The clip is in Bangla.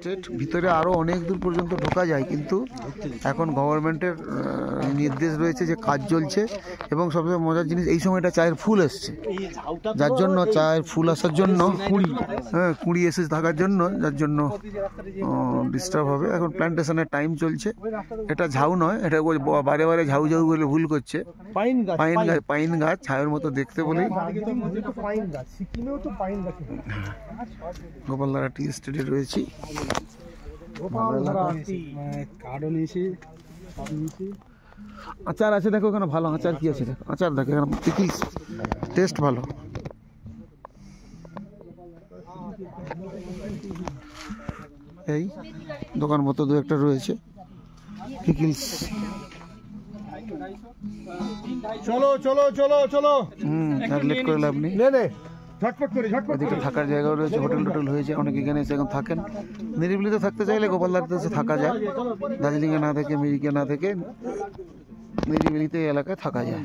স্টেট ভিতরে আরও অনেক দূর পর্যন্ত ঢোকা যায়, কিন্তু এখন গভর্নমেন্টের নির্দেশ রয়েছে যে কাজ চলছে। এবং সবচেয়ে মজার জিনিস, এই সময়টা চায়ের ফুল এসছে, যার জন্য চায়ের ফুল আসার জন্য কুঁড়ি এসে থাকার জন্য, যার জন্য ডিস্টার্ব হবে। এখন প্ল্যান্টেশনের টাইম চলছে। এটা ঝাউ নয়, এটা বারে বারে ঝাউ ঝাউ বলে ভুল করছে, পাইন গাছ, ছায়ের মতো দেখতে বলেই। গোপালদারা টি স্টেটে রয়েছি। আচার আছে দেখো, এখানে ভালো আচার কি আছে দেখো, আচার দেখো এখানে, পিকলস টেস্ট ভালো। এই দোকান মতো দু একটা রয়েছে, পিকলস। চলো চলো চলো চলো, আর লেট করে লাভ নেই। এদিকে থাকার জায়গাও রয়েছে, হোটেল টোটেল হয়েছে, অনেকে এখানে এসে এখন থাকেন। নিরিবিলিতে থাকতে চাইলে গোপালদারতে এসে থাকা যায়, দার্জিলিংয়ে না থেকে, মিরিকে না থেকে নিরিবিলিতে এলাকায় থাকা যায়।